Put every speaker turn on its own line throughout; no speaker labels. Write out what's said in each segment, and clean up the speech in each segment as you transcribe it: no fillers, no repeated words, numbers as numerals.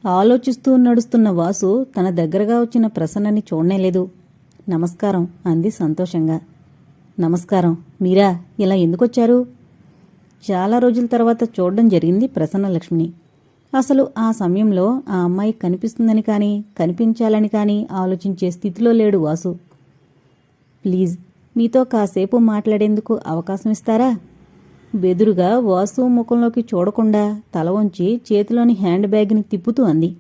ఆలోచిస్తూ నడుస్తున్న వాసు తన దగ్గరగా వచ్చిన ప్రసన్నని చూడనేలేదు. నమస్కారం అంది సంతోషంగా. నమస్కారం. మీరా ఇలా ఎందుకొచ్చారు? చాలా రోజుల తర్వాత చూడడం జరిగింది ప్రసన్నలక్ష్మిని. అసలు ఆ సమయంలో ఆ అమ్మాయి కనిపిస్తుందని కానీ కనిపించాలని కానీ ఆలోచించే స్థితిలో లేడు వాసు. ప్లీజ్, మీతో కాసేపు మాట్లాడేందుకు అవకాశం ఇస్తారా? బెదురుగా వాసు ముఖంలోకి చూడకుండా తల వంచి చేతిలోని హ్యాండ్ బ్యాగ్ని తిప్పుతూ అంది.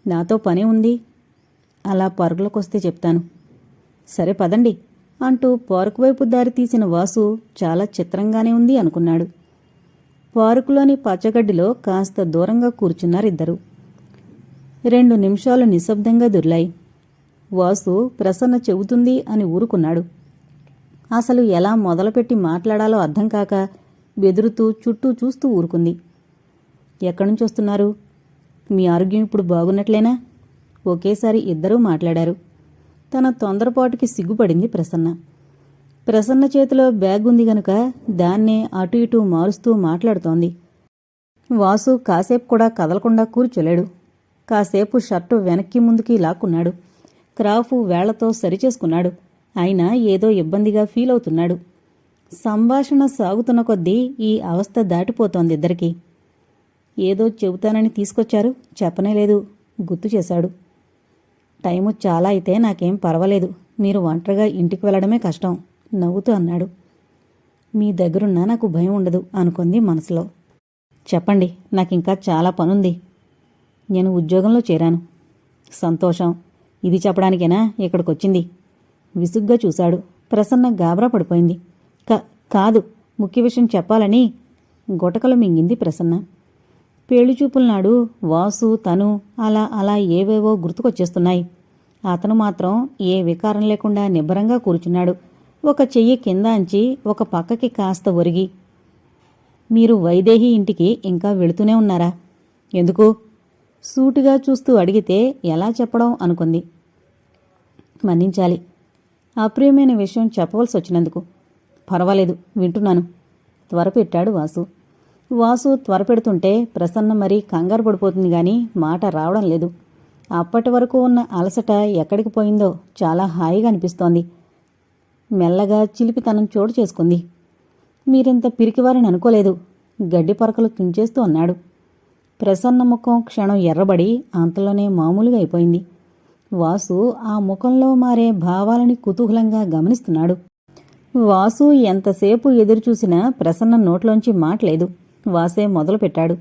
నాతో పనే ఉంది. అలా పరుగులకొస్తే చెప్తాను. సరే పదండి అంటూ పార్కు వైపు దారి తీసిన వాసు చాలా చిత్రంగానే ఉంది అనుకున్నాడు. పార్కులోని పచ్చగడ్డిలో కాస్త దూరంగా కూర్చున్నారిద్దరు. 2 నిమిషాలు నిశ్శబ్దంగా దొర్లాయి. వాసు ప్రసన్న చెబుతుంది అని ఊరుకున్నాడు. అసలు ఎలా మొదలుపెట్టి మాట్లాడాలో అర్థం కాక బెదురుతూ చుట్టూ చూస్తూ ఊరుకుంది. ఎక్కడ్నుంచి వస్తున్నారు? మీ ఆరోగ్యం ఇప్పుడు బాగున్నట్లేనా? ఒకేసారి ఇద్దరూ మాట్లాడారు. తన తొందరపాటుకి సిగ్గుపడింది ప్రసన్న. ప్రసన్న చేతిలో బ్యాగ్ ఉంది గనుక దాన్నే అటు ఇటూ మారుస్తూ మాట్లాడుతోంది. వాసు కాసేపు కూడా కదలకుండా కూర్చోలేడు. కాసేపు షర్టు వెనక్కి ముందుకి లాక్కున్నాడు. క్రాఫు వేళ్లతో సరిచేసుకున్నాడు. అయినా ఏదో ఇబ్బందిగా ఫీల్ అవుతున్నాడు. సంభాషణ సాగుతున్న కొద్దీ ఈ అవస్థ దాటిపోతోంది ఇద్దరికీ. ఏదో చెబుతానని తీసుకొచ్చారు, చెప్పనేలేదు. గుర్తు చేశాడు. టైము చాలా అయితే నాకేం పర్వాలేదు. మీరు ఒంటరిగా ఇంటికి వెళ్లడమే కష్టం నవ్వుతూ అన్నాడు. మీ దగ్గరున్నా నాకు భయం ఉండదు అనుకుంది మనసులో. చెప్పండి, నాకింకా చాలా పనుంది. నేను ఉద్యోగంలో చేరాను. సంతోషం. ఇది చెప్పడానికేనా ఇక్కడికొచ్చింది? విసుగ్గా చూశాడు. ప్రసన్న గాబరా పడిపోయింది. కాదు, ముఖ్య విషయం చెప్పాలని గొటకలు మింగింది ప్రసన్న. పెళ్లిచూపులనాడు వాసు తను అలా అలా ఏవేవో గుర్తుకొచ్చేస్తున్నాయి. అతను మాత్రం ఏ వికారం లేకుండా నిబ్బరంగా కూర్చున్నాడు. ఒక చెయ్యి కింద అంచి ఒక పక్కకి కాస్త ఒరిగి. మీరు వైదేహి ఇంటికి ఇంకా వెళుతూనే ఉన్నారా? ఎందుకు? సూటిగా చూస్తూ అడిగితే ఎలా చెప్పడం అనుకుంది. మన్నించాలి, అప్రియమైన విషయం చెప్పవలసి వచ్చినందుకు. పర్వాలేదు, వింటున్నాను త్వరపెట్టాడు వాసు. వాసు త్వరపెడుతుంటే ప్రసన్న మరీ కంగారు పడిపోతుంది గాని మాట రావడం లేదు. అప్పటి వరకు ఉన్న అలసట ఎక్కడికి పోయిందో చాలా హాయిగా అనిపిస్తోంది. మెల్లగా చిలిపితనం చోటు చేసుకుంది. మీరింత పిరికివారని అనుకోలేదు, గడ్డి పరకలు తుంచేస్తూ అన్నాడు. ప్రసన్న ముఖం క్షణం ఎర్రబడి అంతలోనే మామూలుగా అయిపోయింది. వాసు ఆ ముఖంలో మారే భావాలని కుతూహలంగా గమనిస్తున్నాడు. వాసు ఎంతసేపు ఎదురుచూసినా ప్రసన్న నోట్లోంచి మాట్లేదు. వాసే మొదలుపెట్టాడు.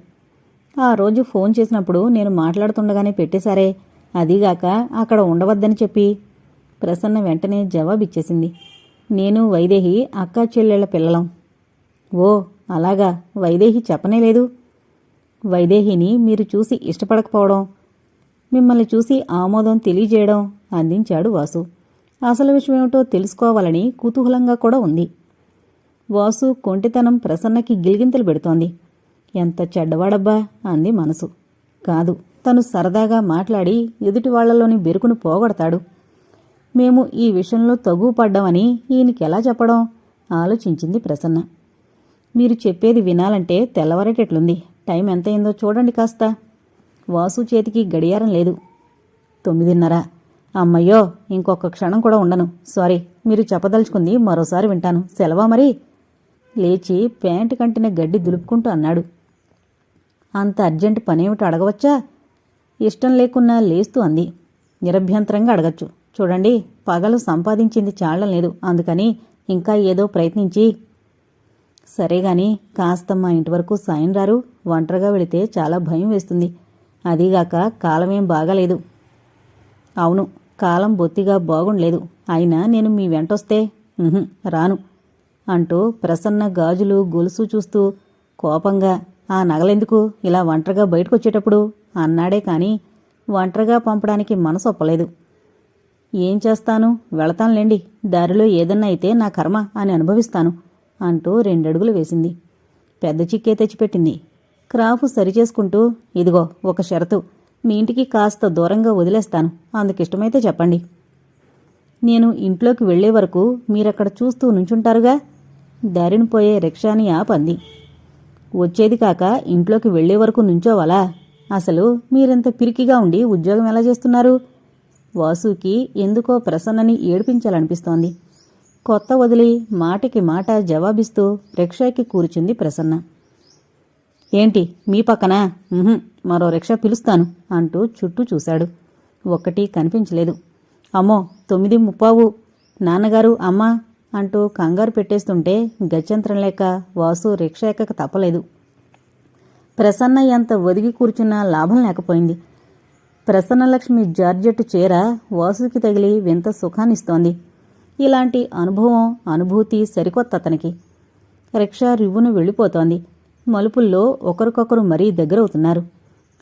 ఆ రోజు ఫోన్ చేసినప్పుడు నేను మాట్లాడుతుండగానే పెట్టేశారే, అదీగాక అక్కడ ఉండవద్దని చెప్పి. ప్రసన్న వెంటనే జవాబిచ్చేసింది. నేను వైదేహి అక్కా చెల్లెళ్ల పిల్లలం. ఓ అలాగా, వైదేహి చెప్పనేలేదు. వైదేహిని మీరు చూసి ఇష్టపడకపోవడం, మిమ్మల్ని చూసి ఆమోదం తెలియజేయడం అందించాడు వాసు. అసలు విషయమేమిటో తెలుసుకోవాలని కుతూహలంగా కూడా ఉంది. వాసు కొంటితనం ప్రసన్నకి గిలిగింతలు పెడుతోంది. ఎంత చెడ్డవాడబ్బా అంది మనసు. కాదు, తను సరదాగా మాట్లాడి ఎదుటివాళ్లలోని బెరుకును పోగొడతాడు. మేము ఈ విషయంలో తగువ పడ్డామని ఈయనకెలా చెప్పడం ఆలోచించింది ప్రసన్న. మీరు చెప్పేది వినాలంటే తెల్లవారేటట్లుంది. టైం ఎంతయిందో చూడండి కాస్త. వాసు చేతికి గడియారం లేదు. 9:30. అమ్మయ్యో, ఇంకొక క్షణం కూడా ఉండను. సారీ, మీరు చెప్పదలుచుకుంది మరోసారి వింటాను. సెలవా మరి? లేచి ప్యాంటు కంటిన గడ్డి దులుపుకుంటూ అన్నాడు. అంత అర్జెంటు పనేమిటో అడగవచ్చా? ఇష్టం లేకున్నా లేస్తూ అంది. నిరభ్యంతరంగా అడగచ్చు. చూడండి, పగలు సంపాదించింది చాలడం లేదు, అందుకని ఇంకా ఏదో ప్రయత్నించి. సరేగాని కాస్త మా ఇంటి వరకు సాయం రారు? ఒంటరిగా వెళితే చాలా భయం వేస్తుంది. అదీగాక కాలమేం బాగాలేదు. అవును, కాలం బొత్తిగా బాగుండలేదు. అయినా నేను మీ వెంటొస్తే రాను అంటూ ప్రసన్న గాజులు గొలుసు చూస్తూ కోపంగా, ఆ నగలెందుకు ఇలా ఒంటరిగా బయటకొచ్చేటప్పుడు అన్నాడే కాని ఒంటరిగా పంపడానికి మనసొప్పలేదు. ఏం చేస్తాను, వెళతానులేండి. దారిలో ఏదన్నా అయితే నా కర్మ అని అనుభవిస్తాను అంటూ 2 అడుగులు వేసింది. పెద్ద చిక్కే తెచ్చిపెట్టింది. క్రాఫు సరిచేసుకుంటూ, ఇదిగో ఒక షరతు, మీ ఇంటికి కాస్త దూరంగా వదిలేస్తాను, అందుకిష్టమైతే చెప్పండి. నేను ఇంట్లోకి వెళ్లే వరకు మీరక్కడ చూస్తూ నుంచుంటారుగా. దారిన పోయే రిక్షాని ఆపంది. వచ్చేది కాక ఇంట్లోకి వెళ్లే వరకు నుంచోవాలా? అసలు మీరింత పిరికిగా ఉండి ఉద్యోగం ఎలా చేస్తున్నారు? వాసుకి ఎందుకో ప్రసన్నని ఏడిపించాలనిపిస్తోంది. కొత్త వదిలి మాటికి మాట జవాబిస్తూ రిక్షాకి కూర్చుంది ప్రసన్న. ఏంటి మీ పక్కనా? మరో రిక్షా పిలుస్తాను అంటూ చుట్టూ చూశాడు. ఒక్కటీ కనిపించలేదు. అమ్మో 9:15, నాన్నగారు, అమ్మా అంటూ కంగారు పెట్టేస్తుంటే గత్యంతరం లేక వాసు రిక్షా ఎక్కక తప్పలేదు. ప్రసన్న ఎంత ఒదిగి కూర్చున్నా లాభం లేకపోయింది. ప్రసన్నలక్ష్మి జార్జెట్టు చీర వాసుకి తగిలి వింత సుఖాన్నిస్తోంది. ఇలాంటి అనుభవం, అనుభూతి సరికొత్త అతనికి. రిక్షా రివ్వును వెళ్ళిపోతోంది. మలుపుల్లో ఒకరికొకరు మరీ దగ్గరవుతున్నారు.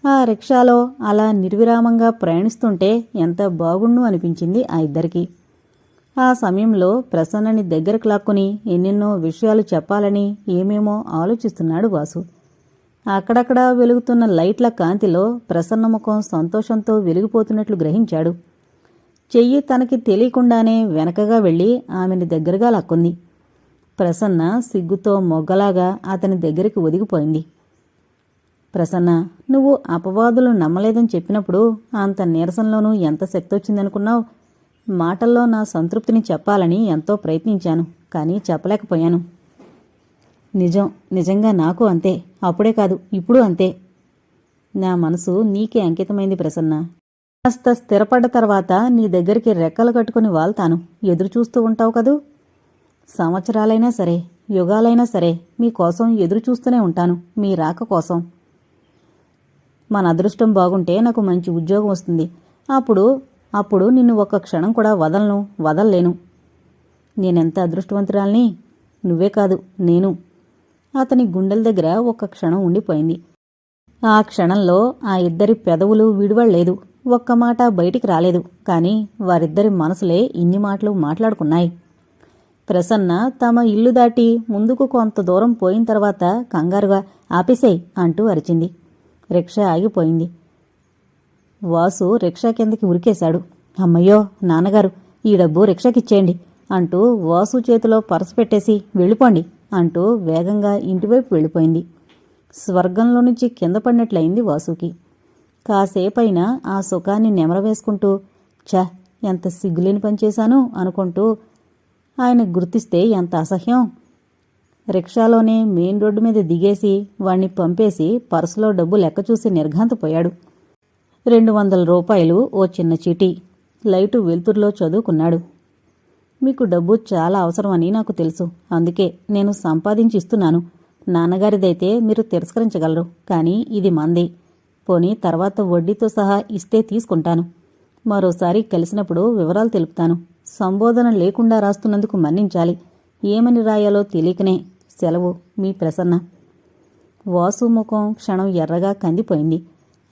ఆ రిక్షాలో అలా నిర్విరామంగా ప్రయాణిస్తుంటే ఎంత బాగుండు అనిపించింది ఆ ఇద్దరికీ. ఆ సమయంలో ప్రసన్నని దగ్గరకు లాక్కుని ఎన్నెన్నో విషయాలు చెప్పాలని ఏమేమో ఆలోచిస్తున్నాడు వాసు. అక్కడక్కడా వెలుగుతున్న లైట్ల కాంతిలో ప్రసన్న ముఖం సంతోషంతో వెలిగిపోతున్నట్లు గ్రహించాడు. చెయ్యి తనకి తెలియకుండానే వెనకగా వెళ్లి ఆమెని దగ్గరగా లాక్కుంది. ప్రసన్న సిగ్గుతో మొగ్గలాగా అతని దగ్గరికి ఒదిగిపోయింది. ప్రసన్న, నువ్వు అపవాదులు నమ్మలేదని చెప్పినప్పుడు అంత నీరసంలోనూ ఎంత శక్తొచ్చిందనుకున్నావు? మాటల్లో నా సంతృప్తిని చెప్పాలని ఎంతో ప్రయత్నించాను, కానీ చెప్పలేకపోయాను. నిజంగా నాకు అంతే. అప్పుడే కాదు, ఇప్పుడు అంతే. నా మనసు నీకే అంకితమైంది ప్రసన్న. కాస్త స్థిరపడ్డ తర్వాత నీ దగ్గరికి రెక్కలు కట్టుకుని వాళ్తాను. ఎదురుచూస్తూ ఉంటావు కదూ? సంవత్సరాలైనా సరే, యుగాలైనా సరే మీకోసం ఎదురుచూస్తూనే ఉంటాను, మీ రాక కోసం. మన అదృష్టం బాగుంటే నాకు మంచి ఉద్యోగం వస్తుంది. అప్పుడు నిన్ను ఒక్క క్షణం కూడా వదల్లేను. నేనెంత అదృష్టవంతురాల్ని! నువ్వే కాదు, నేను. అతని గుండెల దగ్గర ఒక్క క్షణం ఉండిపోయింది. ఆ క్షణంలో ఆ ఇద్దరి పెదవులు విడివడలేదు. ఒక్క మాట బయటికి రాలేదు. కాని వారిద్దరి మనసులే ఇన్ని మాటలు మాట్లాడుకున్నాయి. ప్రసన్న తమ ఇల్లు దాటి ముందుకు కొంత దూరం పోయిన తర్వాత కంగారుగా ఆపేసేయ్ అంటూ అరిచింది. రిక్షా ఆగిపోయింది. వాసు రిక్షా కిందకి ఉరికేశాడు. అమ్మయ్యో నాన్నగారు, ఈ డబ్బు రిక్షాకిచ్చేయండి అంటూ వాసు చేతిలో పర్సు పెట్టేసి వెళ్ళిపోండి అంటూ వేగంగా ఇంటివైపు వెళ్ళిపోయింది. స్వర్గంలో నుంచి కింద పడినట్లయింది వాసుకి. కాసేపైనా ఆ సుఖాన్ని నెమరవేసుకుంటూ ఎంత సిగ్గులేని పనిచేశాను అనుకుంటూ ఆయన గుర్తిస్తే ఎంత అసహ్యం. రిక్షాలోనే మెయిన్ రోడ్డు మీద దిగేసి వాణ్ణి పంపేసి పర్సులో డబ్బు లెక్క చూసి నిర్ఘాంతపోయాడు. 200 రూపాయలు, ఓ చిన్న చీటీ. లైటు వెలుతురులో చదువుకున్నాడు. మీకు డబ్బు చాలా అవసరమని నాకు తెలుసు. అందుకే నేను సంపాదించి ఇస్తున్నాను. నాన్నగారిదైతే మీరు తిరస్కరించగలరు, కానీ ఇది మంది. పోనీ తర్వాత వడ్డీతో సహా ఇస్తే తీసుకుంటాను. మరోసారి కలిసినప్పుడు వివరాలు తెలుపుతాను. సంబోధన లేకుండా రాస్తున్నందుకు మన్నించాలి. ఏమని రాయాలో తెలియకనే. సెలవు, మీ ప్రసన్న. వాసు ముఖం క్షణం ఎర్రగా కందిపోయింది.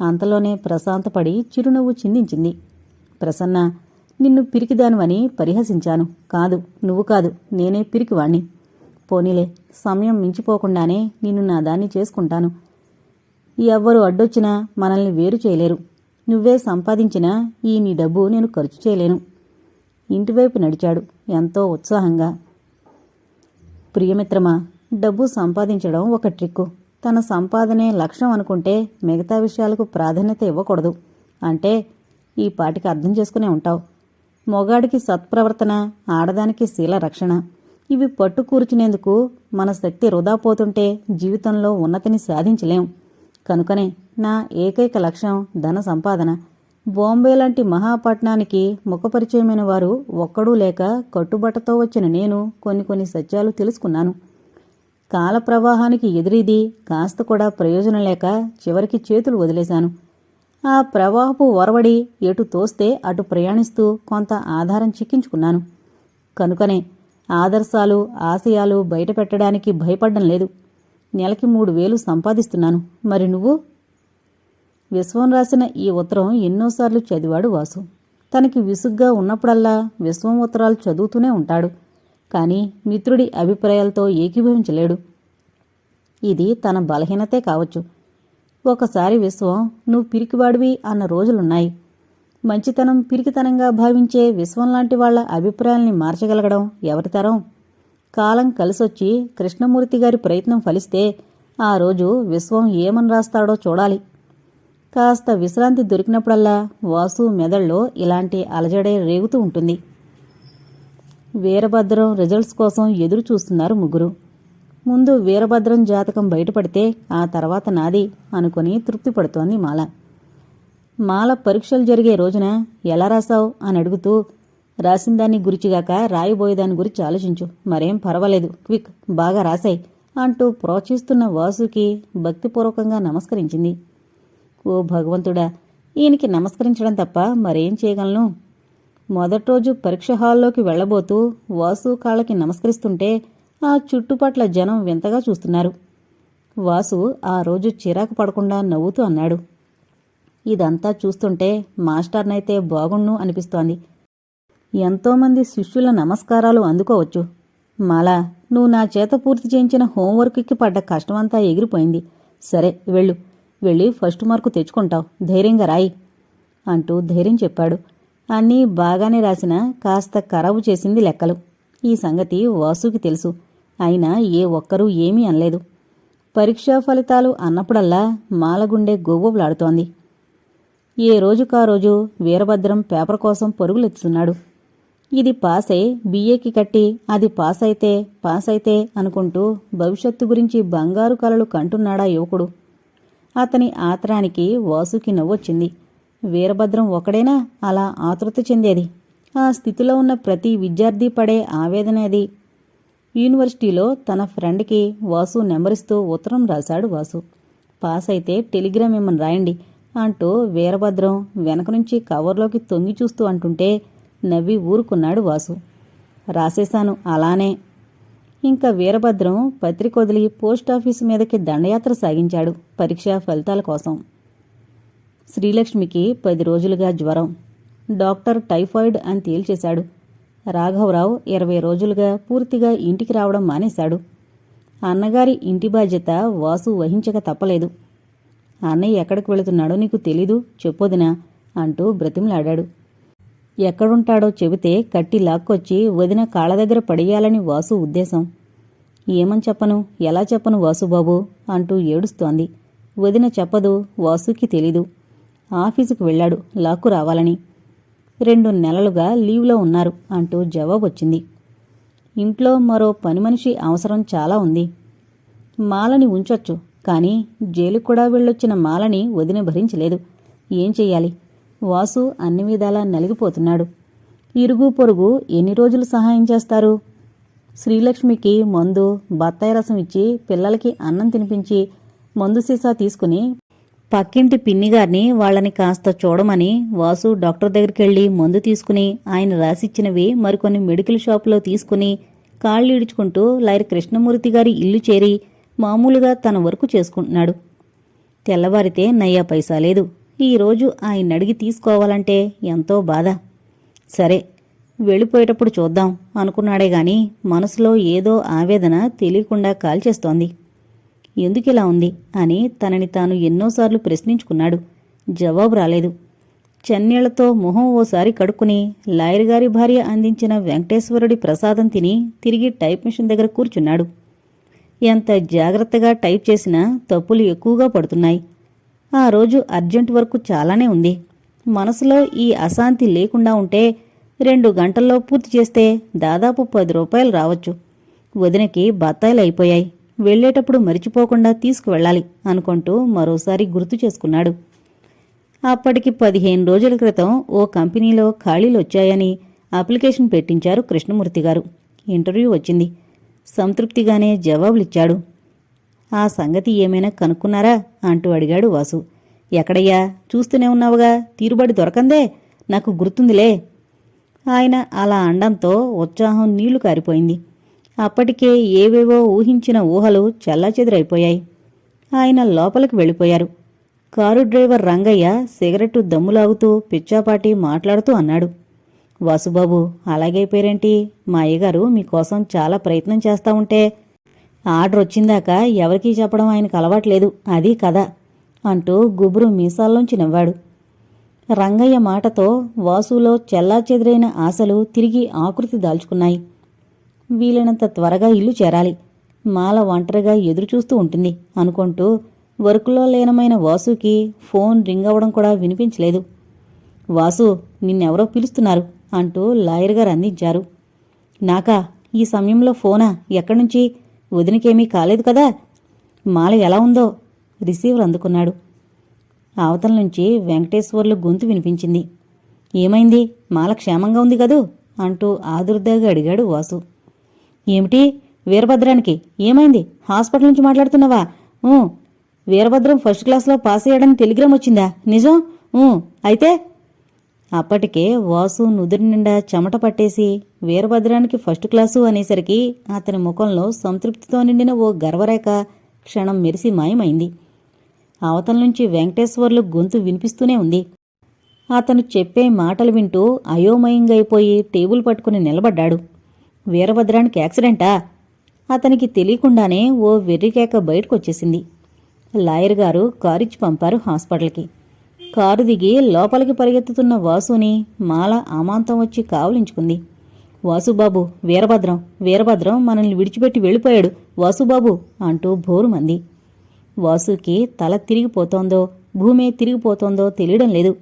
అంతలోనే ప్రశాంతపడి చిరునవ్వు చిందించింది. ప్రసన్న, నిన్ను పిరికిదానువని పరిహసించాను. కాదు, నువ్వు కాదు, నేనే పిరికివాణ్ణి. పోనీలే, సమయం మించిపోకుండానే నిన్ను నా దాన్ని చేసుకుంటాను. ఎవ్వరు అడ్డొచ్చినా మనల్ని వేరు చేయలేరు. నువ్వే సంపాదించినా ఈ నీ డబ్బు నేను ఖర్చు చేయలేను. ఇంటివైపు నడిచాడు ఎంతో ఉత్సాహంగా. ప్రియమిత్రమా, డబ్బు సంపాదించడం ఒక ట్రిక్కు. తన సంపాదనే లక్ష్యం అనుకుంటే మిగతా విషయాలకు ప్రాధాన్యత ఇవ్వకూడదు. అంటే ఈ పాటికి అర్థం చేసుకునే ఉంటావు. మొగాడికి సత్ప్రవర్తన, ఆడదానికి శీల రక్షణ. ఇవి పట్టు కూర్చునేందుకు మన శక్తి వృధా పోతుంటే జీవితంలో ఉన్నతిని సాధించలేం. కనుకనే నా ఏకైక లక్ష్యం ధన సంపాదన. బాంబే లాంటి మహాపట్నానికి ముఖపరిచయమైన వారు ఒక్కడూ లేక కట్టుబట్టతో వచ్చిన నేను కొన్ని సత్యాలు తెలుసుకున్నాను. కాలప్రవాహానికి ఎదురీది కాస్త కూడా ప్రయోజనం లేక చివరికి చేతులు వదిలేశాను. ఆ ప్రవాహపు ఒరవడి ఎటు తోస్తే అటు ప్రయాణిస్తూ కొంత ఆధారం చిక్కించుకున్నాను. కనుకనే ఆదర్శాలు, ఆశయాలు బయటపెట్టడానికి భయపడ్డం లేదు. నెలకి 3000 సంపాదిస్తున్నాను. మరి నువ్వు? విశ్వం రాసిన ఈ ఉత్తరం ఎన్నోసార్లు చదివాడు వాసు. తనకి విసుగ్గా ఉన్నప్పుడల్లా విశ్వం ఉత్తరాలు చదువుతూనే ఉంటాడు. కాని మిత్రుడి అభిప్రాయాలతో ఏకీభవించలేడు. ఇది తన బలహీనతే కావచ్చు. ఒకసారి విశ్వం, నువ్వు పిరికివాడివి అన్న రోజులున్నాయి. మంచితనం పిరికితనంగా భావించే విశ్వంలాంటి వాళ్ల అభిప్రాయాల్ని మార్చగలగడం ఎవరితరం? కాలం కలిసొచ్చి కృష్ణమూర్తిగారి ప్రయత్నం ఫలిస్తే ఆ రోజు విశ్వం ఏమని రాస్తాడో చూడాలి. కాస్త విశ్రాంతి దొరికినప్పుడల్లా వాసు మెదడులో ఇలాంటి అలజడే రేగుతూ ఉంటుంది. వీరభద్రం రిజల్ట్స్ కోసం ఎదురు చూస్తున్నారు ముగ్గురు. ముందు వీరభద్రం జాతకం బయటపడితే ఆ తర్వాత నాది అనుకుని తృప్తి పడుతోంది మాల. మాల పరీక్షలు జరిగే రోజున ఎలా రాశావు అని అడుగుతూ, రాసిందాన్ని గురిచిగాక రాయబోయేదాని గురించి ఆలోచించు, మరేం పర్వాలేదు, క్విక్, బాగా రాశాయి అంటూ ప్రోత్సహిస్తున్న వాసుకి భక్తిపూర్వకంగా నమస్కరించింది. ఓ భగవంతుడా, ఈయనకి నమస్కరించడం తప్ప మరేం చేయగలను? మొదటి రోజు పరీక్ష హాల్లోకి వెళ్లబోతూ వాసు కాళ్ళకి నమస్కరిస్తుంటే ఆ చుట్టుపట్ల జనం వింతగా చూస్తున్నారు. వాసు ఆ రోజు చిరాకు పడకుండా నవ్వుతూ అన్నాడు, ఇదంతా చూస్తుంటే మాస్టర్నైతే బాగుండు అనిపిస్తోంది. ఎంతోమంది శిష్యుల నమస్కారాలు అందుకోవచ్చు. మాలా, నువ్వు నా చేత పూర్తి చేయించిన హోంవర్క్కి పడ్డ కష్టమంతా ఎగిరిపోయింది. సరే వెళ్ళి ఫస్ట్ మార్కు తెచ్చుకుంటావు, ధైర్యంగా రాయి అంటూ ధైర్యం చెప్పాడు. అన్నీ బాగానే రాసినా కాస్త ఖరాబు చేసింది లెక్కలు. ఈ సంగతి వాసుకి తెలుసు. అయినా ఏ ఒక్కరూ ఏమీ అనలేదు. పరీక్షా ఫలితాలు అన్నప్పుడల్లా మాలగుండె గొవ్వలాడుతోంది. ఏ రోజుకా రోజు వీరభద్రం పేపర్ కోసం పరుగులెత్తుతున్నాడు. ఇది పాసై బిఏకి కట్టి అది పాసైతే అనుకుంటూ భవిష్యత్తు గురించి బంగారు కలలు కంటున్నాడా యువకుడు. అతని ఆత్రానికి వాసుకి నవ్వొచ్చింది. వీరభద్రం ఒకడేనా అలా ఆతృత చెందేది? ఆ స్థితిలో ఉన్న ప్రతి విద్యార్థి పడే ఆవేదనేది. యూనివర్సిటీలో తన ఫ్రెండ్కి వాసు నెంబరిస్తూ ఉత్తరం రాశాడు వాసు. పాస్ అయితే టెలిగ్రామ్ ఇమ్మని రాయండి అంటూ వీరభద్రం వెనక నుంచి కవర్లోకి తొంగి చూస్తూ అంటుంటే నవ్వి ఊరుకున్నాడు వాసు. రాసేశాను అలానే. ఇంకా వీరభద్రం పత్రికొదిలి పోస్టాఫీసు మీదకి దండయాత్ర సాగించాడు పరీక్షా ఫలితాల కోసం. శ్రీలక్ష్మికి 10 రోజులుగా జ్వరం. డాక్టర్ టైఫాయిడ్ అని తేల్చేశాడు. రాఘవరావు 20 రోజులుగా పూర్తిగా ఇంటికి రావడం మానేశాడు. అన్నగారి ఇంటి బాధ్యత వాసు వహించక తప్పలేదు. అన్నయ్య ఎక్కడికి వెళుతున్నాడో నీకు తెలీదు, చెప్పొదినా అంటూ బ్రతిమలాడాడు. ఎక్కడుంటాడో చెబితే కట్టి లాక్కొచ్చి వదిన కాళ్ళ దగ్గర పడేయాలని వాసు ఉద్దేశం. ఏమని చెప్పను, ఎలా చెప్పను వాసుబాబు అంటూ ఏడుస్తోంది. వదిన చెప్పదు, వాసుకి తెలీదు. ఆఫీసుకు వెళ్లాడు లాక్కు రావాలని. 2 నెలలుగా లీవ్లో ఉన్నారు అంటూ జవాబొచ్చింది. ఇంట్లో మరో పనిమనిషి అవసరం చాలా ఉంది. మాలని ఉంచొచ్చు, కానీ జైలుకు కూడా వెళ్ళొచ్చిన మాలని వదిన భరించలేదు. ఏం చెయ్యాలి? వాసు అన్ని విధాలా నలిగిపోతున్నాడు. ఇరుగు పొరుగు ఎన్ని రోజులు సహాయం చేస్తారు? శ్రీలక్ష్మికి మందు, బత్తాయి రసం ఇచ్చి పిల్లలకి అన్నం తినిపించి మందు సీసా తీసుకుని పక్కింటి పిన్నిగారిని వాళ్ళని కాస్త చూడమని వాసు డాక్టర్ దగ్గరికెళ్లి మందు తీసుకుని ఆయన రాసిచ్చినవి మరికొన్ని మెడికల్ షాపులో తీసుకుని కాళ్ళు ఈడ్చుకుంటూ లాయర్ కృష్ణమూర్తి గారి ఇల్లు చేరి మామూలుగా తన వర్క్ చేసుకుంటున్నాడు. తెల్లవారితే నయ్యా పైసా లేదు. ఈరోజు ఆయన అడిగి తీసుకోవాలంటే ఎంతో బాధ. సరే వెళ్ళిపోయేటప్పుడు చూద్దాం అనుకున్నాడే గాని మనసులో ఏదో ఆవేదన తెలియకుండా కాల్చేస్తోంది. ఎందుకిలా ఉంది అని తనని తాను ఎన్నోసార్లు ప్రశ్నించుకున్నాడు. జవాబు రాలేదు. చెన్నీళ్లతో మొహం ఓసారి కడుక్కుని లాయర్ గారి భార్య అందించిన వెంకటేశ్వరుడి ప్రసాదం తిని తిరిగి టైప్ మిషన్ దగ్గర కూర్చున్నాడు. ఎంత జాగ్రత్తగా టైప్ చేసినా తప్పులు ఎక్కువగా పడుతున్నాయి. ఆ రోజు అర్జెంట్ వర్క్ చాలానే ఉంది. మనసులో ఈ అశాంతి లేకుండా ఉంటే 2 గంటల్లో పూర్తి చేస్తే దాదాపు 10 రూపాయలు రావచ్చు. వదినకి బత్తాయిలు అయిపోయాయి, వెళ్లేటప్పుడు మరిచిపోకుండా తీసుకువెళ్ళాలి అనుకుంటూ మరోసారి గుర్తు చేసుకున్నాడు. అప్పటికి 15 రోజుల క్రితం ఓ కంపెనీలో ఖాళీలొచ్చాయని అప్లికేషన్ పెట్టించారు కృష్ణమూర్తి గారు. ఇంటర్వ్యూ వచ్చింది. సంతృప్తిగానే జవాబులిచ్చాడు. ఆ సంగతి ఏమైనా కనుక్కున్నారా అంటూ అడిగాడు వాసు. ఎక్కడయ్యా, చూస్తూనే ఉన్నావుగా, తీరుబడి దొరకందే, నాకు గుర్తుందిలే. ఆయన అలా అండంతో ఉత్సాహం నీళ్లు కారిపోయింది. అప్పటికే ఏవేవో ఊహించిన ఊహలు చెల్లాచెదురైపోయాయి. ఆయన లోపలికి వెళ్ళిపోయారు. కారు డ్రైవర్ రంగయ్య సిగరెట్టు దమ్ములాగుతూ పిచ్చాపాటి మాట్లాడుతూ అన్నాడు. వాసుబాబు, అలాగైపోయారేంటి? మా అయ్యగారు మీకోసం చాలా ప్రయత్నం చేస్తా ఉంటే ఆర్డర్ వచ్చిందాకా ఎవరికీ చెప్పడం ఆయనకు అలవాట్లేదు, అది కథ అంటూ గుబురు మీసాల్లోంచి నవ్వాడు. రంగయ్య మాటతో వాసులో చెల్లాచెదురైన ఆశలు తిరిగి ఆకృతి దాల్చుకున్నాయి. వీలైనంత త్వరగా ఇల్లు చేరాలి, మాల ఒంటరిగా ఎదురుచూస్తూ ఉంటుంది అనుకుంటూ వర్కులో లీనమైన వాసుకి ఫోన్ రింగ్ అవ్వడం కూడా వినిపించలేదు. వాసు, నిన్నెవరో పిలుస్తున్నారు అంటూ లాయర్ గారు అందించారు. నాకా? ఈ సమయంలో ఫోనా? ఎక్కడ్నుంచి? వదినకేమీ కాలేదు కదా? మాల ఎలా ఉందో? రిసీవర్ అందుకున్నాడు. అవతల నుంచి వెంకటేశ్వర్లు గొంతు వినిపించింది. ఏమైంది? మాల క్షేమంగా ఉంది కదూ అంటూ ఆదుర్దాగా అడిగాడు వాసు. ఏమిటి? వీరభద్రానికి ఏమైంది? హాస్పిటల్ నుంచి మాట్లాడుతున్నావా? వీరభద్రం ఫస్ట్ క్లాస్లో పాస్ అయ్యాడని టెలిగ్రామ్ వచ్చిందా? నిజం? అయితే? అప్పటికే వాసు నుదురు నిండా చెమట పట్టేసి వీరభద్రానికి ఫస్ట్ క్లాసు అనేసరికి అతని ముఖంలో సంతృప్తితో నిండిన ఓ గర్వరేఖ క్షణం మెరిసి మాయమైంది. అవతల నుంచి వెంకటేశ్వర్లు గొంతు వినిపిస్తూనే ఉంది. అతను చెప్పే మాటలు వింటూ అయోమయంగా అయిపోయి టేబుల్ పట్టుకుని నిలబడ్డాడు. వీరభద్రానికి యాక్సిడెంటా? అతనికి తెలియకుండానే ఓ వెర్రికేక బయటకొచ్చేసింది. లాయర్ గారు కారిచ్చి పంపారు హాస్పిటల్కి. కారు దిగి లోపలికి పరిగెత్తుతున్న వాసుని మాల అమాంతం వచ్చి కావలించుకుంది. వాసుబాబు, వీరభద్రం మనల్ని విడిచిపెట్టి వెళ్ళిపోయాడు వాసుబాబు అంటూ భోరుమంది. వాసుకి తల తిరిగిపోతోందో భూమే తిరిగిపోతోందో తెలియడం లేదు.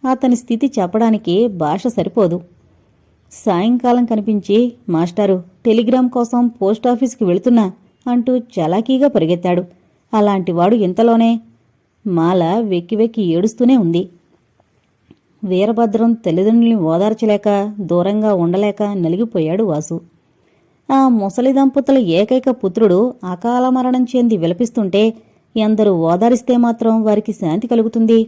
అతని స్థితి చెప్పడానికి భాష సరిపోదు. సాయంకాలం కనిపించి, మాస్టారు, టెలిగ్రామ్ కోసం పోస్టాఫీస్కి వెళుతున్నా అంటూ చలాకీగా పరిగెత్తాడు. అలాంటివాడు ఇంతలోనే మాల వెక్కి వెక్కి ఏడుస్తూనే ఉంది. వీరభద్రం తల్లిదండ్రుల్ని ఓదార్చలేక దూరంగా ఉండలేక నలిగిపోయాడు వాసు. ఆ ముసలి దంపతుల ఏకైక పుత్రుడు అకాల మరణం చెంది విలపిస్తుంటే ఎందరూ ఓదారిస్తే మాత్రం వారికి శాంతి కలుగుతుంది?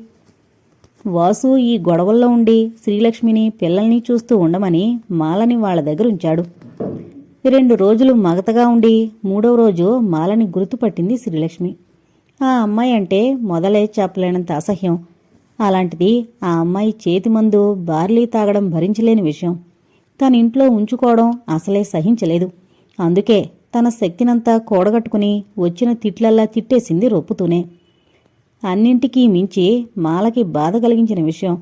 వాసు ఈ గొడవల్లో ఉండి శ్రీలక్ష్మిని పిల్లల్ని చూస్తూ ఉండమని మాలని వాళ్ల దగ్గరుంచాడు. 2 రోజులు మగతగా ఉండి 3వ రోజు మాలని గుర్తుపట్టింది శ్రీలక్ష్మి. ఆ అమ్మాయి అంటే మొదలే చెప్పలేనంత అసహ్యం. అలాంటిది ఆ అమ్మాయి చేతిమందు బార్లీ తాగడం భరించలేని విషయం. తన ఇంట్లో ఉంచుకోవడం అసలే సహించలేదు. అందుకే తన శక్తినంతా కూడగట్టుకుని వచ్చిన తిట్లల్లా తిట్టేసింది రొప్పుతూనే. అన్నింటికీ మించి మాలకి బాధ కలిగించిన విషయం,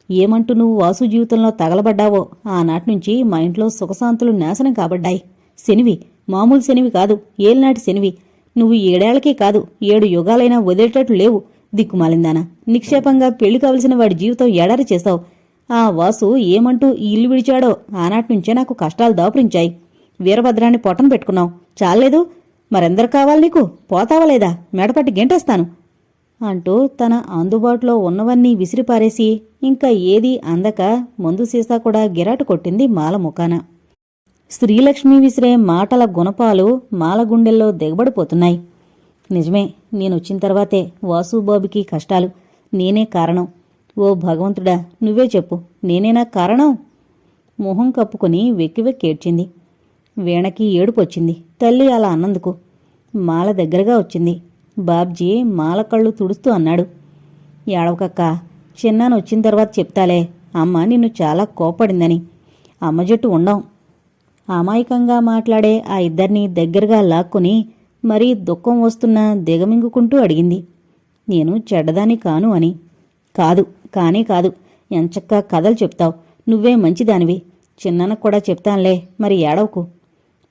ఏమంటూ నువ్వు వాసు జీవితంలో తగలబడ్డావో ఆనాటినుంచి మా ఇంట్లో సుఖశాంతులు నాశనం కాబడ్డాయి. శనివి, మామూలు శనివి కాదు, ఏలినాటి శనివి. నువ్వు 7 ఏళ్లకే కాదు 7 యుగాలైనా వదిలేటట్లు లేవు. దిక్కుమాలిందానా, నిక్షేపంగా పెళ్లి కావలసిన వాడి జీవితం ఎడారి చేశావు. ఆ వాసు ఏమంటూ ఈ ఇల్లు విడిచాడో ఆనాటినుంచే నాకు కష్టాలు దాపురించాయి. వీరభద్రాన్ని పొట్టన పెట్టుకున్నావు, చాలేదు. మరెందరు కావాలి నీకు? పోతావా లేదా? మెడపట్టి గెంటేస్తాను అంటూ తన అందుబాటులో ఉన్నవన్నీ విసిరిపారేసి ఇంకా ఏదీ అందక మందు సీసా కూడా గిరాటు కొట్టింది మాల ముఖాన. శ్రీలక్ష్మి విసిరే మాటల గుణపాలు మాల గుండెల్లో దిగబడిపోతున్నాయి. నిజమే, నేనొచ్చిన తర్వాతే వాసుబాబుకి కష్టాలు. నేనే కారణం. ఓ భగవంతుడా, నువ్వే చెప్పు, నేనేనా కారణం? మొహం కప్పుకుని వెక్కి వెక్కి ఏడ్చింది. వీణకి ఏడుపొచ్చింది తల్లి అలా అన్నందుకు. మాల దగ్గరగా వచ్చింది. బాబ్జీ మాల కళ్ళు తుడుస్తూ అన్నాడు, ఏడవకక్క, చిన్నాను వచ్చిన తర్వాత చెప్తాలే. అమ్మ నిన్ను చాలా కోప్పడిందని. అమ్మ జట్టు ఉండం. అమాయకంగా మాట్లాడే ఆ ఇద్దరినీ దగ్గరగా లాక్కుని మరీ దుఃఖం వస్తున్నా దిగమింగుకుంటూ అడిగింది, నేను చెడ్డదాని కాను అని. కాదు, కానే కాదు. ఎంచక్కా కథలు చెప్తావు. నువ్వే మంచిదానివి. చిన్ననకు కూడా చెప్తానులే, మరి ఏడవకు.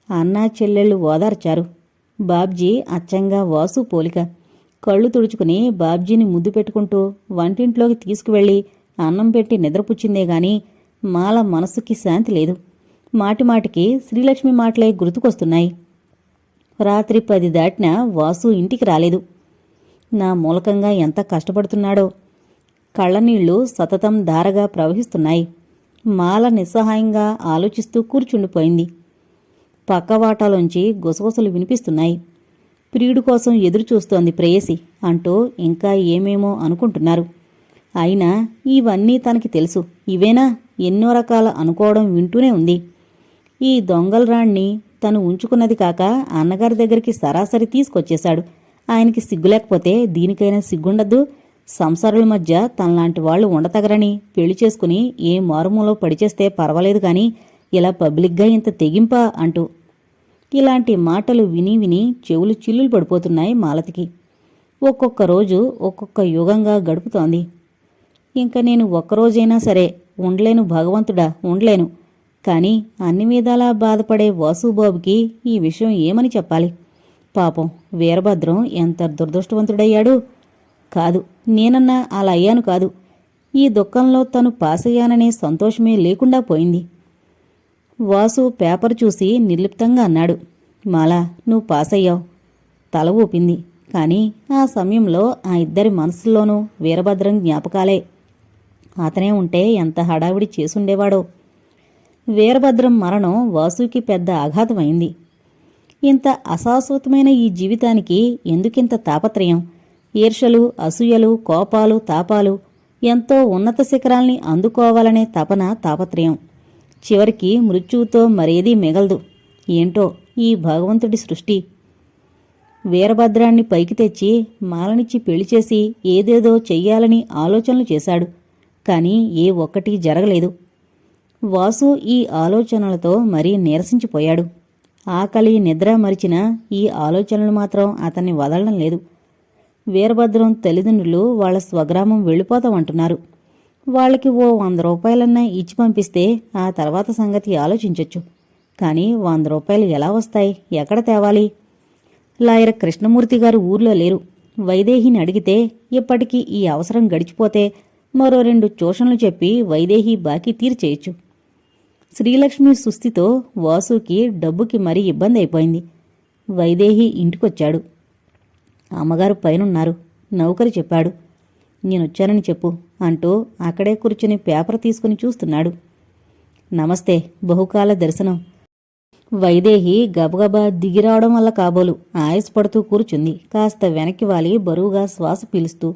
అన్నా చెల్లెళ్ళు ఓదార్చారు. బాబ్జీ అచ్చంగా వాసు పోలిక. కళ్ళు తుడుచుకుని బాబ్జీని ముద్దు పెట్టుకుంటూ వంటింట్లోకి తీసుకువెళ్లి అన్నం పెట్టి నిద్రపుచ్చిందే గాని మాల మనసుకి శాంతి లేదు. మాటిమాటికి శ్రీలక్ష్మి మాటలే గుర్తుకొస్తున్నాయి. రాత్రి 10 దాటినా వాసు ఇంటికి రాలేదు. నా మూలకంగా ఎంత కష్టపడుతున్నాడో. కళ్ళనీళ్లు సతతం ధారగా ప్రవహిస్తున్నాయి. మాల నిస్సహాయంగా ఆలోచిస్తూ కూర్చుండిపోయింది. పక్కవాటాలోంచి గుసగుసలు వినిపిస్తున్నాయి. ప్రియుడు కోసం ఎదురుచూస్తోంది ప్రేయసి అంటూ ఇంకా ఏమేమో అనుకుంటున్నారు. అయినా ఇవన్నీ తనకి తెలుసు. ఇవేనా? ఎన్నో రకాల అనుకోవడం వింటూనే ఉంది. ఈ దొంగలరాణ్ణి తను ఉంచుకున్నది కాక అన్నగారి దగ్గరికి సరాసరి తీసుకొచ్చేశాడు. ఆయనకి సిగ్గులేకపోతే దీనికైనా సిగ్గుండద్దు. సంసారుల మధ్య తనలాంటి వాళ్లు ఉండతగరని పెళ్లి చేసుకుని ఏ మారుమూలో పడిచేస్తే పర్వాలేదు గాని ఇలా పబ్లిక్గా ఇంత తెగింపా అంటూ. ఇలాంటి మాటలు విని విని చెవులు చిల్లులు పడిపోతున్నాయి మాలతికి. ఒక్కొక్క రోజు ఒక్కొక్క యుగంగా గడుపుతోంది. ఇంక నేను ఒక్కరోజైనా సరే ఉండలేను భగవంతుడా, ఉండలేను. కాని అన్ని విధాలా బాధపడే వాసుబాబుకి ఈ విషయం ఏమని చెప్పాలి? పాపం వీరభద్రం ఎంత దురదృష్టవంతుడయ్యాడు. కాదు, నేనన్నా అలా అయ్యాను కాదు. ఈ దుఃఖంలో తను పాసయ్యాననే సంతోషమే లేకుండా పోయింది. వాసు పేపర్ చూసి నిర్లిప్తంగా అన్నాడు. మాలా, నువ్వు పాసయ్యావు. తల ఊపింది. కాని ఆ సమయంలో ఆ ఇద్దరి మనసుల్లోనూ వీరభద్రం జ్ఞాపకాలే. అతనే ఉంటే ఎంత హడావిడి చేసుండేవాడో. వీరభద్రం మరణం వాసుకి పెద్ద ఆఘాతమైంది. ఇంత అశాశ్వతమైన ఈ జీవితానికి ఎందుకింత తాపత్రయం? ఈర్షలు, అసూయలు, కోపాలు, తాపాలు, ఎంతో ఉన్నత శిఖరాల్ని అందుకోవాలనే తపన, తాపత్రయం. చివరికి మృత్యువుతో మరేదీ మిగలదు. ఏంటో ఈ భగవంతుడి సృష్టి. వీరభద్రాన్ని పైకి తెచ్చి మాలనిచ్చి పెళ్లిచేసి ఏదేదో చెయ్యాలని ఆలోచనలు చేశాడు. కాని ఏ ఒక్కటీ జరగలేదు. వాసు ఈ ఆలోచనలతో మరీ నీరసించిపోయాడు. ఆకలి, నిద్ర మరిచిన ఈ ఆలోచనలు మాత్రం అతన్ని వదలడం లేదు. వీరభద్రం తల్లిదండ్రులు వాళ్ల స్వగ్రామం వెళ్ళిపోతామంటున్నారు. వాళ్ళకి ఓ 100 రూపాయలన్నా ఇచ్చి పంపిస్తే ఆ తర్వాత సంగతి ఆలోచించొచ్చు. కానీ 100 రూపాయలు ఎలా వస్తాయి? ఎక్కడ తేవాలి? లాయర్ కృష్ణమూర్తి గారు ఊర్లో లేరు. వైదేహిని అడిగితే ఇప్పటికీ ఈ అవసరం గడిచిపోతే మరో 2 ట్యూషన్లు చెప్పి వైదేహి బాకీ తీర్చేయచ్చు. శ్రీలక్ష్మి సుస్థితో వాసుకి డబ్బుకి మరీ ఇబ్బంది అయిపోయింది. వైదేహి ఇంటికొచ్చాడు. అమ్మగారు పైనున్నారు. నౌకరు చెప్పాడు. నేనొచ్చానని చెప్పు అంటూ అక్కడే కూర్చుని పేపర్ తీసుకుని చూస్తున్నాడు. నమస్తే, బహుకాల దర్శనం. వైదేహి గబగబా దిగిరావడం వల్ల కాబోలు ఆయాసపడుతూ కూర్చుంది. కాస్త వెనక్కి వాలి బరువుగా శ్వాస పీలుస్తూ.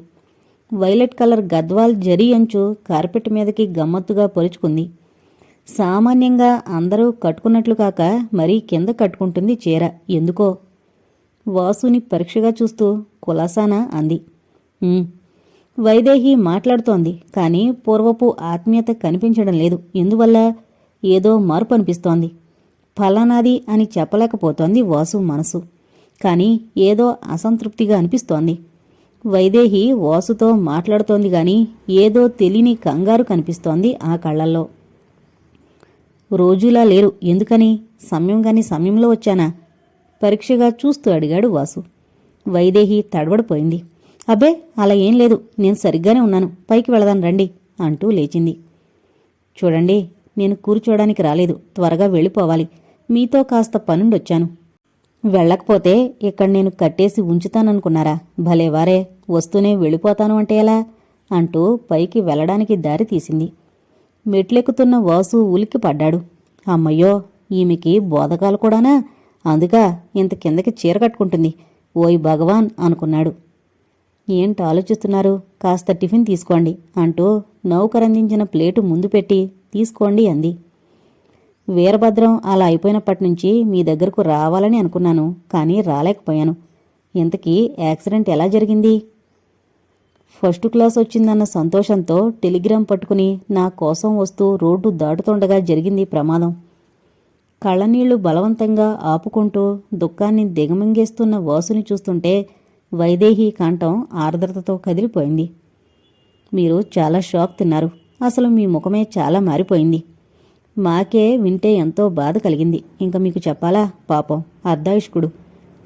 వైలెట్ కలర్ గద్వాల్ జరీ అంచు కార్పెట్ మీదకి గమ్మత్తుగా పొలుచుకుంది. సామాన్యంగా అందరూ కట్టుకున్నట్లు కాక మరీ కింద కట్టుకుంటుంది చీర. ఎందుకో? వాసుని పరీక్షగా చూస్తూ కులాసానా అంది. వైదేహి మాట్లాడుతోంది. కాని పూర్వపు ఆత్మీయత కనిపించడం లేదు. ఎందువల్ల? ఏదో మార్పు అనిపిస్తోంది. ఫలానాది అని చెప్పలేకపోతోంది వాసు మనసు. కాని ఏదో అసంతృప్తిగా అనిపిస్తోంది. వైదేహి వాసుతో మాట్లాడుతోంది గాని ఏదో తెలియని కంగారు కనిపిస్తోంది ఆ కళ్లల్లో. రోజులా లేరు. ఎందుకని? సమయంలో వచ్చానా? పరీక్షగా చూస్తూ అడిగాడు వాసు. వైదేహి తడబడిపోయింది. అబ్బే, అలా ఏం లేదు, నేను సరిగ్గానే ఉన్నాను. పైకి వెళదాం రండి అంటూ లేచింది. చూడండి, నేను కూర్చోడానికి రాలేదు. త్వరగా వెళ్ళిపోవాలి. మీతో కాస్త పనుండొచ్చాను. వెళ్ళకపోతే ఇక్కడ నేను కట్టేసి ఉంచుతాననుకున్నారా? భలేవారే, వస్తూనే వెళ్ళిపోతాను అంటే ఎలా? అంటూ పైకి వెళ్లడానికి దారి తీసింది. మెట్లెక్కుతున్న వాసు ఉలిక్కి పడ్డాడు. అమ్మయ్యో, ఈమెకి బోధకాలు కూడానా? అందుక ఇంత కిందకి చీర కట్టుకుంటుంది. ఓయ్ భగవాన్ అనుకున్నాడు. ఏంటి ఆలోచిస్తున్నారు? కాస్త టిఫిన్ తీసుకోండి అంటూ నౌకరందించిన ప్లేటు ముందు పెట్టి తీసుకోండి అంది. వీరభద్రం అలా అయిపోయినప్పటినుంచి మీ దగ్గరకు రావాలని అనుకున్నాను. కానీ రాలేకపోయాను. ఇంతకీ యాక్సిడెంట్ ఎలా జరిగింది? ఫస్ట్ క్లాస్ వచ్చిందన్న సంతోషంతో టెలిగ్రామ్ పట్టుకుని నా కోసం వస్తూ రోడ్డు దాటుతుండగా జరిగింది ప్రమాదం. కళ్ళనీళ్లు బలవంతంగా ఆపుకుంటూ దుఃఖాన్ని దిగమింగేస్తున్న వాసుని చూస్తుంటే వైదేహి కంఠం ఆర్ద్రతతో కదిలిపోయింది. మీరు చాలా షాక్ తిన్నారు. అసలు మీ ముఖమే చాలా మారిపోయింది. మాకే వింటే ఎంతో బాధ కలిగింది. ఇంక మీకు చెప్పాలా? పాపం అర్ధాయుష్కుడు.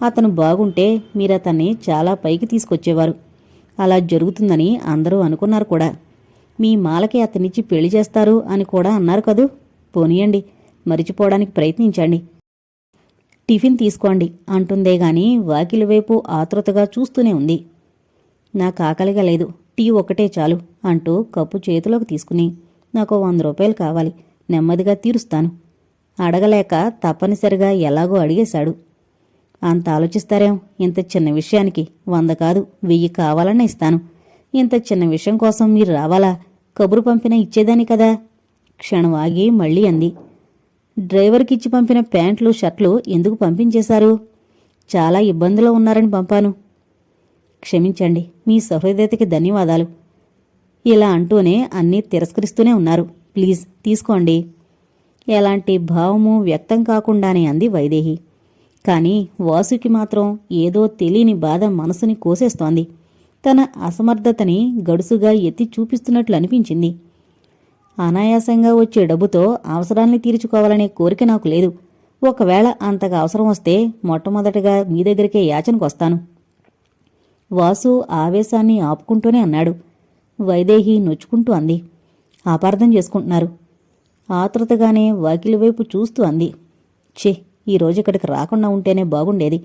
అతను బాగుంటే మీరతన్ని చాలా పైకి తీసుకొచ్చేవారు. అలా జరుగుతుందని అందరూ అనుకున్నారు కూడా. మీ మాలకి అతనిచ్చి పెళ్లి చేస్తారు అని కూడా అన్నారు కదూ. పోనీయండి, మరిచిపోవడానికి ప్రయత్నించండి. టిఫిన్ తీసుకోండి అంటుందే గాని వాకిలి వైపు ఆతృతగా చూస్తూనే ఉంది. నాకు ఆకలిగా లేదు, టీ ఒకటే చాలు అంటూ కప్పు చేతిలోకి తీసుకుని నాకు 100 రూపాయలు కావాలి, నెమ్మదిగా తీరుస్తాను. అడగలేక తప్పనిసరిగా ఎలాగో అడిగేశాడు. అంత ఆలోచిస్తారేం? ఇంత చిన్న విషయానికి 100 కాదు 1000 కావాలన్నా ఇస్తాను. ఇంత చిన్న విషయం కోసం మీరు రావాలా? కబురు పంపినా ఇచ్చేదాని కదా. క్షణం ఆగి మళ్ళీ అంది. డ్రైవర్కిచ్చి పంపిన ప్యాంట్లు, షర్ట్లు ఎందుకు పంపించేశారు? చాలా ఇబ్బందులో ఉన్నారని పంపాను. క్షమించండి, మీ సహృదయతకి ధన్యవాదాలు. ఇలా అంటూనే అన్నీ తిరస్కరిస్తూనే ఉన్నారు. ప్లీజ్ తీసుకోండి. ఎలాంటి భావము వ్యక్తం కాకుండానే అంది వైదేహి. కాని వాసుకి మాత్రం ఏదో తెలియని బాధ మనసుని కోసేస్తోంది. తన అసమర్థతని గడుసుగా ఎత్తి చూపిస్తున్నట్లు అనిపించింది. అనాయాసంగా వచ్చే డబ్బుతో అవసరాల్ని తీర్చుకోవాలనే కోరిక నాకు లేదు. ఒకవేళ అంతగా అవసరం వస్తే మొట్టమొదటగా మీ దగ్గరికే యాచనకొస్తాను. వాసు ఆవేశాన్ని ఆపుకుంటూనే అన్నాడు. వైదేహి నొచ్చుకుంటూ అంది. అపార్థం చేసుకుంటున్నారు. ఆతృతగానే వాకిలి వైపు చూస్తూ అంది. ఛీ, ఈరోజు ఇక్కడికి రాకుండా ఉంటేనే బాగుండేది.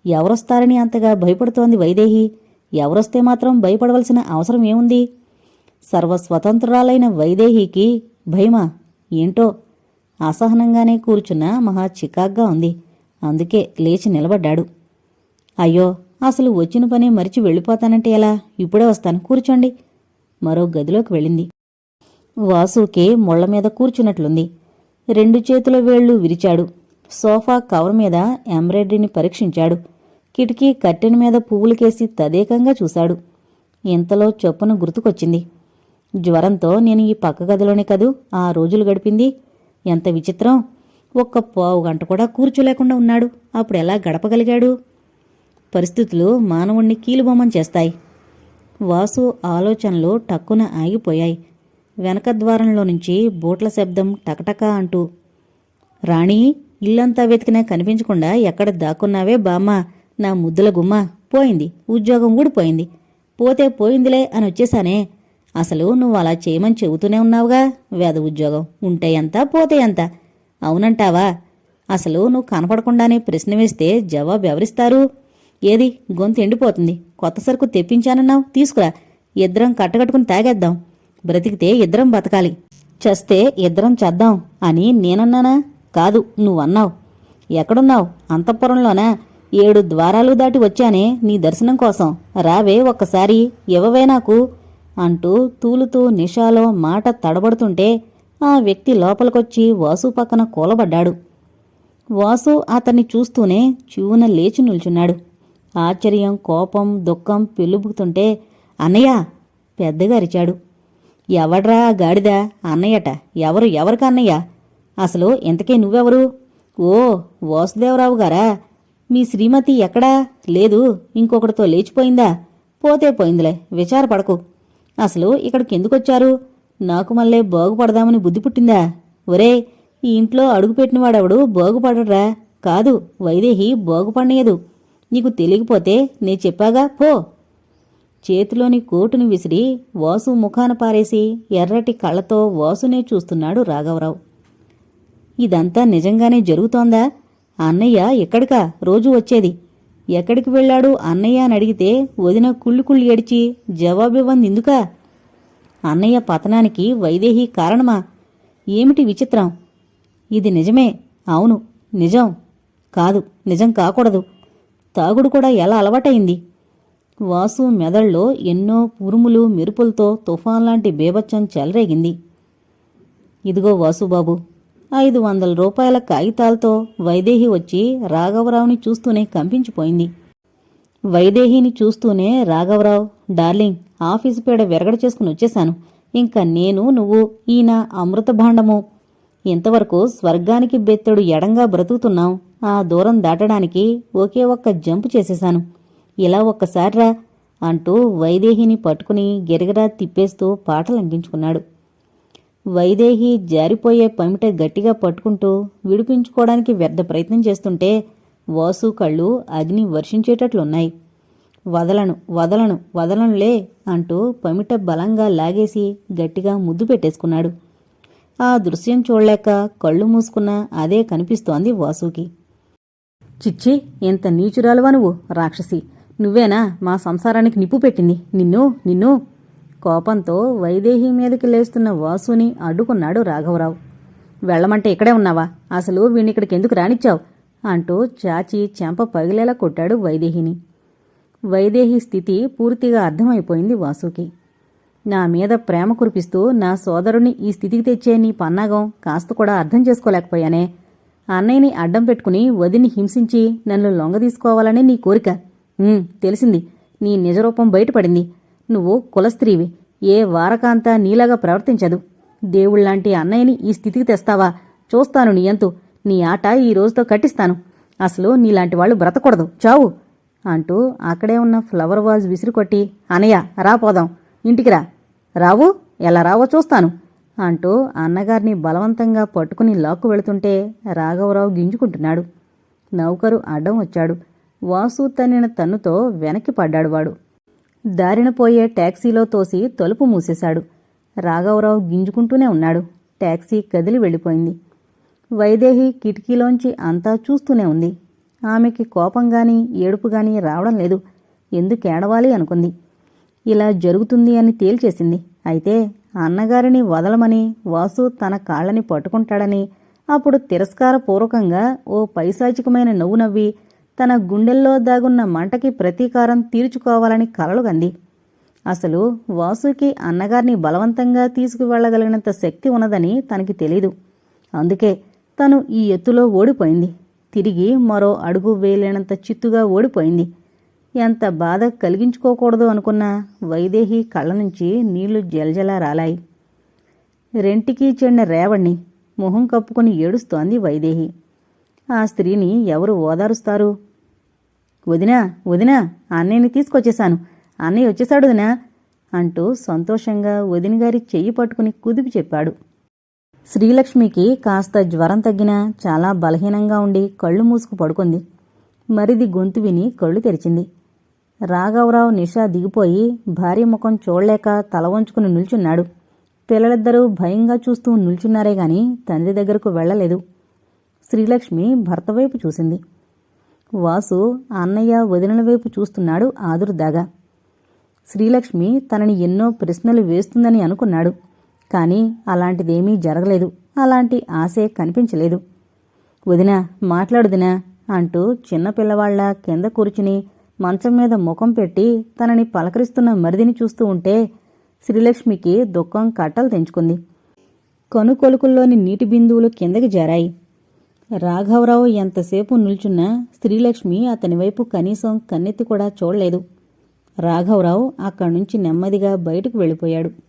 ఎవరొస్తారని అంతగా భయపడుతోంది వైదేహి? ఎవరొస్తే మాత్రం భయపడవలసిన అవసరం ఏముంది? సర్వస్వతంత్రురాలైన వైదేహికి భయమా? ఏంటో అసహనంగానే కూర్చున్న మహా చికాగ్గా ఉంది. అందుకే లేచి నిలబడ్డాడు. అయ్యో, అసలు వచ్చిన పని మరిచి వెళ్ళిపోతానంటే ఎలా? ఇప్పుడే వస్తాను, కూర్చోండి. మరో గదిలోకి వెళ్ళింది. వాసుకి ముళ్ల మీద కూర్చున్నట్లుంది. 2 చేతుల వేళ్లు విరిచాడు. సోఫా కవర్ మీద ఎంబ్రాయిడరీని పరీక్షించాడు. కిటికీ కట్టెన మీద పువ్వులకేసి తదేకంగా చూశాడు. ఇంతలో చొప్పున గుర్తుకొచ్చింది. జ్వరంతో నేను ఈ పక్క గదిలోనే కదూ ఆ రోజులు గడిపింది. ఎంత విచిత్రం! ఒక్క పావు గంట కూడా కూర్చోలేకుండా ఉన్నాడు. అప్పుడెలా గడపగలిగాడు? పరిస్థితులు మానవుణ్ణి కీలుబొమ్మం చేస్తాయి. వాసు ఆలోచనలు టక్కున ఆగిపోయాయి. వెనక ద్వారంలో నుంచి బూట్ల శబ్దం టకటకా అంటూ. రాణి, ఇల్లంతా వెతికినా కనిపించకుండా ఎక్కడ దాక్కున్నావే బామ్మ? నా ముద్దుల గుమ్మ పోయింది. ఉద్యోగం ఊడిపోయింది. పోతే పోయిందిలే అని వచ్చేశానే. అసలు నువ్వు అలా చేయమని చెబుతూనే ఉన్నావుగా. వేద ఉద్యోగం ఉంటే ఎంత, పోతే ఎంత? అవునంటావా? అసలు నువ్వు కనపడకుండానే ప్రశ్న వేస్తే జవాబు ఎవరిస్తారు? ఏది, గొంతు ఎండిపోతుంది. కొత్త సరుకు తెప్పించానన్నావు, తీసుకురా. ఇద్దరం కట్టగట్టుకుని తాగేద్దాం. బ్రతికితే ఇద్దరం బతకాలి, చస్తే ఇద్దరం చద్దాం అని నేనన్నానా? కాదు, నువ్వన్నావు. ఎక్కడున్నావు? అంతఃపురంలోనా? 7 ద్వారాలు దాటి వచ్చానే నీ దర్శనం కోసం. రావే ఒక్కసారి, ఇవ్వవే నాకు అంటూ తూలుతూ నిషాలో మాట తడబడుతుంటే ఆ వ్యక్తి లోపలికొచ్చి వాసు పక్కన కూలబడ్డాడు. వాసు అతన్ని చూస్తూనే చూవున లేచి నిల్చున్నాడు. ఆశ్చర్యం, కోపం, దుఃఖం పెళ్ళుబుకుతుంటే అన్నయ్య పెద్దగా అరిచాడు. ఎవడ్రా ఆ గాడిద? అన్నయ్యట. ఎవరికి అన్నయ్య? అసలు ఇంతకే నువ్వెవరు? ఓ, వాసుదేవరావు గారా? మీ శ్రీమతి ఎక్కడా? లేదు, ఇంకొకటితో లేచిపోయిందా? పోతే పోయిందిలే, విచారపడకు. అసలు ఇక్కడికి ఎందుకొచ్చారు? నాకు మళ్ళీ బాగుపడదామని బుద్ధి పుట్టిందా? ఒరే, ఈ ఇంట్లో అడుగుపెట్టినవాడెవడు బాగుపడరా? కాదు, వైదేహి బాగుపడనీయదు. నీకు తెలియకపోతే నే చెప్పాగా, పో. చేతిలోని కోటుని విసిరి వాసు ముఖాన పారేసి ఎర్రటి కళ్ళతో వాసునే చూస్తున్నాడు రాఘవరావు. ఇదంతా నిజంగానే జరుగుతోందా? అన్నయ్య ఎక్కడికా రోజూ వచ్చేది? ఎక్కడికి వెళ్ళాడు అన్నయ్య అని అడిగితే వదిన కుళ్ళి ఏడిచి జవాబివ్వందెందుకా? అన్నయ్య పతనానికి వైదేహి కారణమా? ఏమిటి విచిత్రం? ఇది నిజమే. అవును, నిజం. కాదు, నిజం కాకూడదు. తాగుడు కూడా ఎలా అలవాటైంది? వాసు మెదళ్ళలో ఎన్నో ఉరుములు మెరుపులతో తుఫాన్లాంటి బేభత్సం చెలరేగింది. ఇదిగో వాసుబాబు, 500 రూపాయల కాగితాలతో వైదేహి వచ్చి రాఘవరావుని చూస్తూనే కంపించిపోయింది. వైదేహిని చూస్తూనే రాఘవరావు, డార్లింగ్, ఆఫీసు పీడ విరగడ చేసుకుని వచ్చేశాను. ఇంకా నేను, నువ్వు, ఈయన అమృతభాండము. ఇంతవరకు స్వర్గానికి బెత్తడు ఎడంగా బ్రతుకుతున్నాం. ఆ దూరం దాటడానికి ఒకే ఒక్క జంపు చేసేశాను. ఇలా ఒక్కసారిరా అంటూ వైదేహిని పట్టుకుని గిరగిరా తిప్పేస్తూ పాటలంకించుకున్నాడు. వైదేహి జారిపోయే పమిట గట్టిగా పట్టుకుంటూ విడిపించుకోవడానికి వ్యర్థ ప్రయత్నం చేస్తుంటే వాసు కళ్ళు అగ్ని వర్షించేటట్లున్నాయి. వదలను వదలను వదలనులే అంటూ పమిట బలంగా లాగేసి గట్టిగా ముద్దు పెట్టేసుకున్నాడు. ఆ దృశ్యం చూడలేక కళ్ళు మూసుకున్నా అదే కనిపిస్తోంది వాసుకి. చిచ్చి, ఎంత నీచురాలువా నువ్వు, రాక్షసి! నువ్వేనా మా సంసారానికి నిప్పు పెట్టింది? నిన్ను కోపంతో వైదేహి మీదకి లేస్తున్న వాసుని అడ్డుకున్నాడు రాఘవరావు. వెళ్లమంటే ఇక్కడే ఉన్నావా? అసలు వీణిక్కడికి ఎందుకు రానిచ్చావు అంటూ చాచి చెంప పగిలేలా కొట్టాడు వైదేహిని. వైదేహి స్థితి పూర్తిగా అర్థమైపోయింది వాసుకి. నా మీద ప్రేమ కురిపిస్తూ నా సోదరుని ఈ స్థితికి తెచ్చే నీ పన్నాగం కాస్త కూడా అర్థం చేసుకోలేకపోయానే. అన్నయ్యని అడ్డం పెట్టుకుని వదిని హింసించి నన్ను లొంగదీసుకోవాలనే నీ కోరిక. తెలిసింది. నీ నిజరూపం బయటపడింది. నువ్వు కులస్త్రీవి. ఏ వారకాంత నీలాగా ప్రవర్తించదు. దేవుళ్లాంటి అన్నయ్యని ఈ స్థితికి తెస్తావా? చూస్తాను నీ అంతు. నీ ఆట ఈ రోజుతో కట్టిస్తాను. అసలు నీలాంటి వాళ్ళు బ్రతకూడదు, చావు అంటూ అక్కడే ఉన్న ఫ్లవర్ వాజ్ విసిరికొట్టి, అనయ్య రాపోదాం, ఇంటికి రా. రావు? ఎలా రావో చూస్తాను అంటూ అన్నగారిని బలవంతంగా పట్టుకుని లాక్కు వెళుతుంటే రాఘవరావు గింజుకుంటున్నాడు. నౌకరు అడ్డం వచ్చాడు. వాసు తన్నిన తన్నుతో వెనక్కి పడ్డాడు వాడు. దారిన పోయే టాక్సీలో తోసి తలుపు మూసేశాడు. రాఘవరావు గింజుకుంటూనే ఉన్నాడు. టాక్సీ కదిలి వెళ్ళిపోయింది. వైదేహి కిటికీలోంచి అంతా చూస్తూనే ఉంది. ఆమెకి కోపంగాని ఏడుపుగాని రావడం లేదు. ఎందుకేడవాలి అనుకుంది. ఇలా జరుగుతుంది అని తేల్చేసింది. అయితే అన్నగారిని వదలమని వాసు తన కాళ్ళని పట్టుకుంటాడని, అప్పుడు తిరస్కారపూర్వకంగా ఓ పైశాచికమైన నవ్వు నవ్వి తన గుండెల్లో దాగున్న మంటకి ప్రతీకారం తీర్చుకోవాలని కలలుగంది. అసలు వాసుకి అన్నగారిని బలవంతంగా తీసుకువెళ్లగలిగినంత శక్తి ఉన్నదని తనకి తెలీదు. అందుకే తను ఈ ఎత్తులో ఓడిపోయింది. తిరిగి మరో అడుగు వేయలేనంత చిత్తుగా ఓడిపోయింది. ఎంత బాధ కలిగించుకోకూడదు అనుకున్నా వైదేహి కళ్ళ నుంచి నీళ్లు జలజలా రాలాయి. రెంటికి చెండిన రేవణ్ణి మొహం కప్పుకుని ఏడుస్తోంది వైదేహి. ఆ స్త్రీని ఎవరు ఓదారుస్తారు? వదినా, వదినా, అన్నయ్యని తీసుకొచ్చేశాను. అన్నయ్య వచ్చేశాడు వదినా అంటూ సంతోషంగా వదినగారి చెయ్యి పట్టుకుని కుదిపి చెప్పాడు. శ్రీలక్ష్మికి కాస్త జ్వరం తగ్గినా చాలా బలహీనంగా ఉండి కళ్ళు మూసుకు పడుకుంది. మరిది గొంతు విని కళ్ళు తెరిచింది. రాఘవరావు నిషా దిగిపోయి భార్య ముఖం చూడలేక తల వంచుకుని నిల్చున్నాడు. పిల్లలిద్దరూ భయంగా చూస్తూ నిల్చున్నారే గాని తండ్రి దగ్గరకు వెళ్లలేదు. శ్రీలక్ష్మి భర్త వైపు చూసింది. వాసు అన్నయ్య వదినల వైపు చూస్తున్నాడు ఆదుర్దాగా. శ్రీలక్ష్మి తనని ఎన్నో ప్రశ్నలు వేస్తుందని అనుకున్నాడు. కాని అలాంటిదేమీ జరగలేదు. అలాంటి ఆశే కనిపించలేదు. వదినా, మాట్లాడుదినా అంటూ చిన్నపిల్లవాళ్ల కింద కూర్చుని మంచం మీద ముఖం పెట్టి తనని పలకరిస్తున్న మరిదిని చూస్తూ ఉంటే శ్రీలక్ష్మికి దుఃఖం కట్టలు తెంచుకుంది. కనుకొలుకుల్లోని నీటి బిందువులు కిందకి జారాయి. రాఘవరావు ఎంతసేపు నిల్చున్నా శ్రీలక్ష్మి అతని వైపు కనీసం కన్నెత్తి కూడా చూడలేదు. రాఘవరావు అక్కడ్నుంచి నెమ్మదిగా బయటకు వెళ్ళిపోయాడు.